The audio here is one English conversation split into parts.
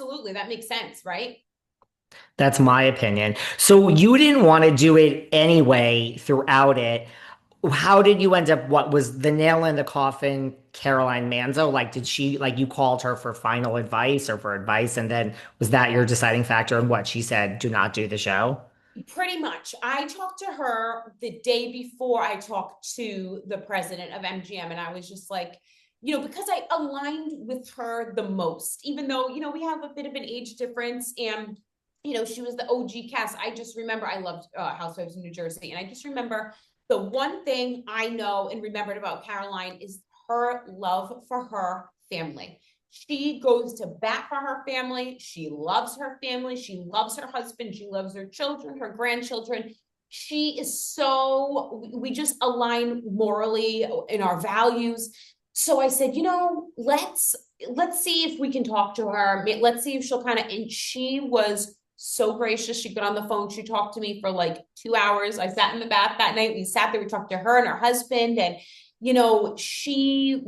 absolutely. That makes sense, right? That's my opinion. So you didn't want to do it anyway throughout it. How did you end up? What was the nail in the coffin, Caroline Manzo? Like, did she, like, you called her for final advice or for advice? And then was that your deciding factor in what she said? Do not do the show? Pretty much. I talked to her the day before I talked to the president of MGM, and I was just like, because I aligned with her the most, even though, we have a bit of an age difference and, she was the OG cast. I just remember I loved Housewives of New Jersey. And I just remember the one thing I know and remembered about Caroline is her love for her family. She goes to bat for her family. She loves her family. She loves her husband. She loves her children, her grandchildren. She is we just align morally in our values. So I said, let's see if we can talk to her. Let's see if she'll and she was so gracious. She got on the phone. She talked to me for like 2 hours. I sat in the bath that night. We sat there. We talked to her and her husband. And, she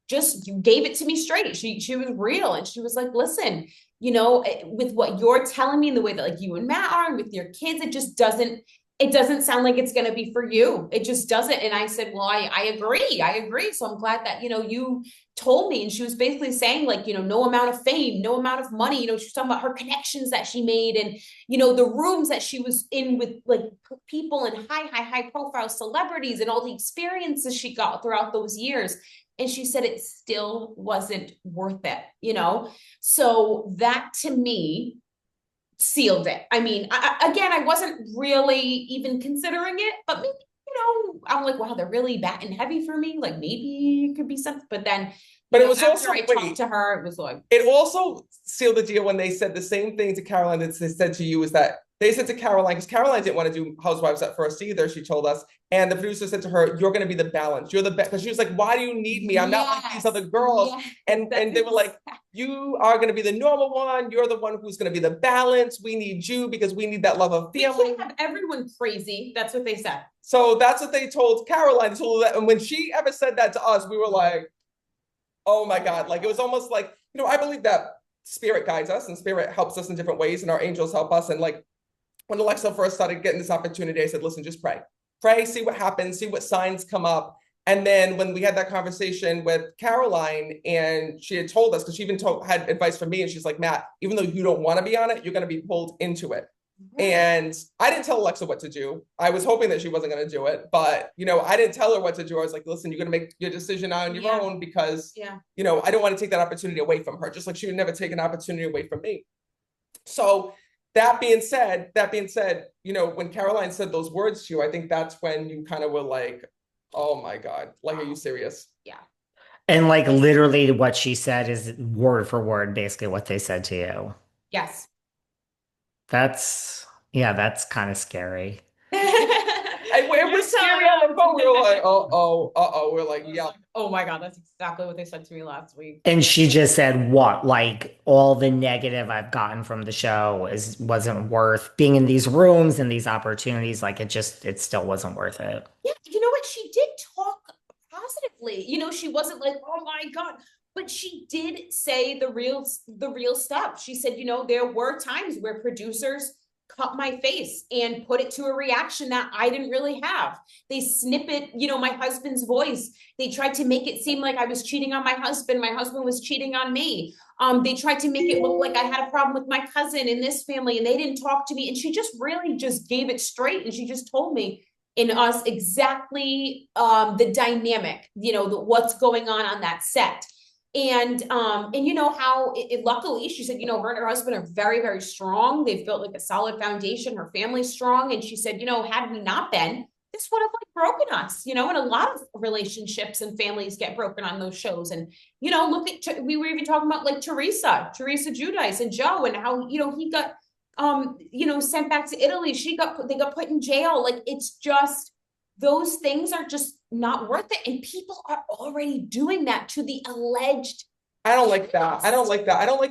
just gave it to me straight. She was real. And she was like, listen, with what you're telling me and the way that like you and Matt are and with your kids, it doesn't sound like it's going to be for you. It just doesn't. And I said, well, I agree. I agree. So I'm glad that, you told me. And she was basically saying like, no amount of fame, no amount of money, she was talking about her connections that she made and, the rooms that she was in with like people and high profile celebrities and all the experiences she got throughout those years. And she said it still wasn't worth it. So that to me sealed it. I mean, again, I wasn't really even considering it, but maybe, I'm like, wow, they're really batting heavy for me. Like maybe it could be something. But then, But it was after also, I talked to her, it was like, it also sealed the deal when they said the same thing to Caroline that they said to you, is that they said to Caroline, because Caroline didn't want to do Housewives at first either, she told us. And the producer said to her, you're going to be the balance. You're the best. Because she was like, why do you need me? I'm not like these other girls. yes, And they were like, you are going to be the normal one. You're the one who's going to be the balance. We need you because we need that love of we family. can't have everyone crazy. That's what they said. So that's what they told Caroline. They told her that. And when she ever said that to us, we were like, oh my God. Like it was almost like, I believe that spirit guides us and spirit helps us in different ways and our angels help us. And like when Alexa first started getting this opportunity, I said, listen, just pray, see what happens, see what signs come up. And then when we had that conversation with Caroline and she had told us, because she even had advice from me and she's like, Matt, even though you don't want to be on it, you're going to be pulled into it. And I didn't tell Alexa what to do. I was hoping that she wasn't going to do it, but I didn't tell her what to do. I was like, listen, you're going to make your decision on your own because, I don't want to take that opportunity away from her, just like she would never take an opportunity away from me. So that being said, when Caroline said those words to you, I think that's when you kind of were like, oh my God, like, are you serious? Yeah. And like literally what she said is word for word, basically what they said to you. Yes. Yeah, that's kind of scary. It was scary on the phone. We were like, We're like, yeah. Oh my God, that's exactly what they said to me last week. And she just said, what? Like all the negative I've gotten from the show wasn't worth being in these rooms and these opportunities. Like it still wasn't worth it. Yeah, you know what? She did talk positively. She wasn't like, oh my God. But she did say the real stuff. She said, there were times where producers cut my face and put it to a reaction that I didn't really have. They snippet, my husband's voice. They tried to make it seem like I was cheating on my husband. My husband was cheating on me. They tried to make it look like I had a problem with my cousin in this family and they didn't talk to me. And she just really just gave it straight. And she just told me in us exactly the dynamic, what's going on that set. And how luckily she said, her and her husband are very, very strong. They've built like a solid foundation. Her family's strong. And she said, had we not been, this would have like broken us, and a lot of relationships and families get broken on those shows. And, look at, we were even talking about like Teresa Giudice and Joe and how, he got, sent back to Italy. They got put in jail. Like, it's just, those things are just not worth it. And people are already doing that to the alleged. I don't like that. I don't like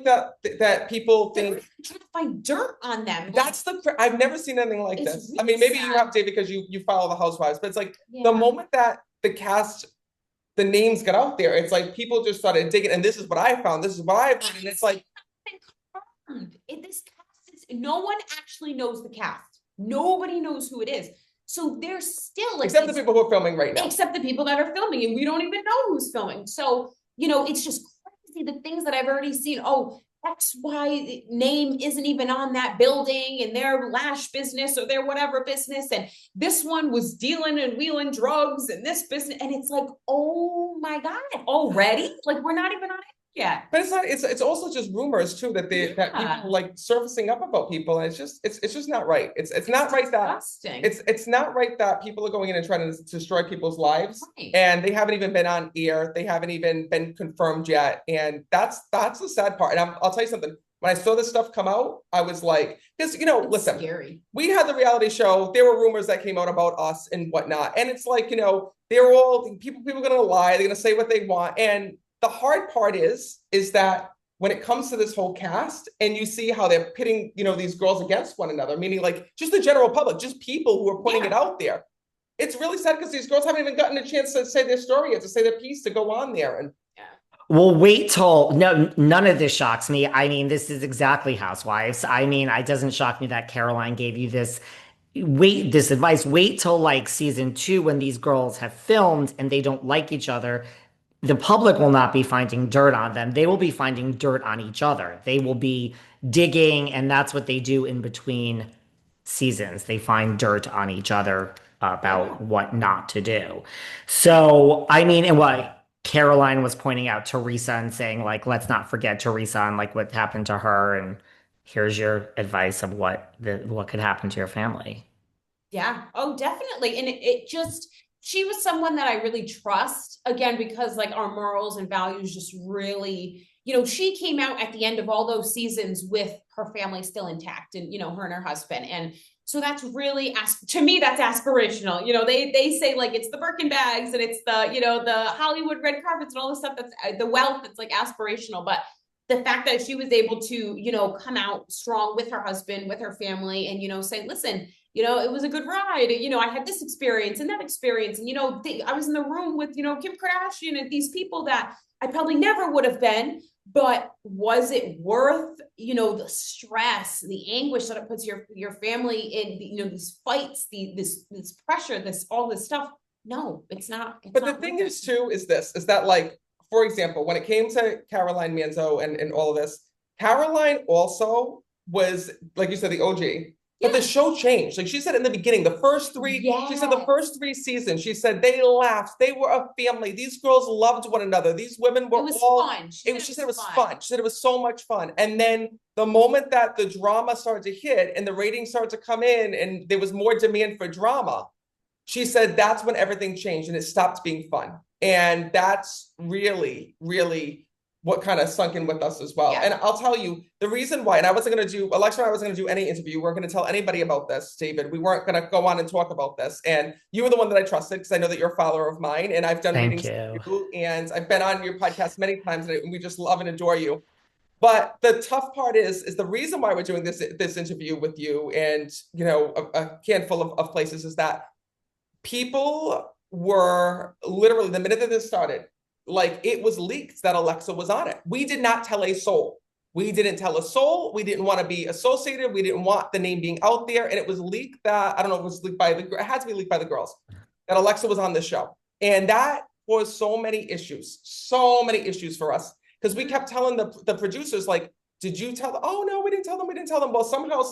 that people think trying to find dirt on them. That's I've never seen anything like this. Really I mean, maybe sad. you have, Dave, because you follow the Housewives, but it's like the moment that the names got out there, it's like people just started digging. And this is what I found. This is what I've heard. And it's like, This cast is, no one actually knows the cast. Nobody knows who it is. So there's still like except the people who are filming right now. Except the people that are filming, and we don't even know who's filming. So, you know, it's just crazy the things that I've already seen. Oh, XY name isn't even on that building and their lash business or their whatever business. And this one was dealing and wheeling drugs and this business. And it's like, oh my God, already? Like, we're not even on it yet. But it's not, it's also just rumors too, that that people like surfacing up about people. And it's just not right. It's not right disgusting. that it's not right that people are going in and trying to destroy people's lives. Right. And they haven't even been on air. They haven't even been confirmed yet. And that's the sad part. And I'll tell you something. When I saw this stuff come out, I was like, because, you know, listen, scary. We had the reality show. There were rumors that came out about us and whatnot. And it's like, you know, they're all people are going to lie. They're going to say what they want. And the hard part is that when it comes to this whole cast and you see how they're pitting, you know, these girls against one another, meaning like just the general public, just people who are putting it out there. It's really sad because these girls haven't even gotten a chance to say their story yet, to say their piece, to go on there. And well, wait till none of this shocks me. I mean, this is exactly Housewives. I mean, it doesn't shock me that Caroline gave you this advice. Wait till like season 2 when these girls have filmed and they don't like each other. The public will not be finding dirt on them. They will be finding dirt on each other. They will be digging, and that's what they do in between seasons. They find dirt on each other about what not to do. So, I mean, and what Caroline was pointing out Teresa and saying, like, let's not forget Teresa and like what happened to her. And here's your advice of what could happen to your family. Yeah. Oh, definitely. And it just, she was someone that I really trust, again, because like our morals and values just really, you know, she came out at the end of all those seasons with her family still intact and, you know, her and her husband. And so that's really, to me, that's aspirational. You know, they say like it's the Birkin bags and it's the, you know, the Hollywood red carpets and all this stuff, that's the wealth, it's like aspirational. But the fact that she was able to, you know, come out strong with her husband, with her family, and, you know, say, listen, you know, it was a good ride. You know, I had this experience and that experience. And, you know, I was in the room with, you know, Kim Kardashian and these people that I probably never would have been. But was it worth, you know, the stress, the anguish that it puts your family in, you know, these fights, this pressure, all this stuff? No, it's not. But the thing is, too, is that like, for example, when it came to Caroline Manzo and all of this, Caroline also was, like you said, the OG. But the show changed. Like she said in the beginning, the first 3, she said the first 3 seasons, she said they laughed. They were a family. These girls loved one another. These women were fun. She said it was fun. She said it was so much fun. And then the moment that the drama started to hit and the ratings started to come in and there was more demand for drama, she said that's when everything changed and it stopped being fun. And that's really, really what kind of sunk in with us as well. Yeah. And I'll tell you the reason why, and Alexa and I wasn't going to do any interview. We weren't going to tell anybody about this, David. We weren't going to go on and talk about this. And you were the one that I trusted because I know that you're a follower of mine and I've done readings with you and I've been on your podcast many times and we just love and adore you. But the tough part is the reason why we're doing this interview with you and, you know, a handful of places is that people were literally, the minute that this started, like it was leaked that Alexa was on it. We did not tell a soul. We didn't tell a soul. We didn't want to be associated. We didn't want the name being out there. And it was leaked that, I don't know if it was leaked by it had to be leaked by the girls, that Alexa was on the show. And that caused so many issues for us. Because we kept telling the producers, like, did you tell them? Oh, no, we didn't tell them. Well, somehow someone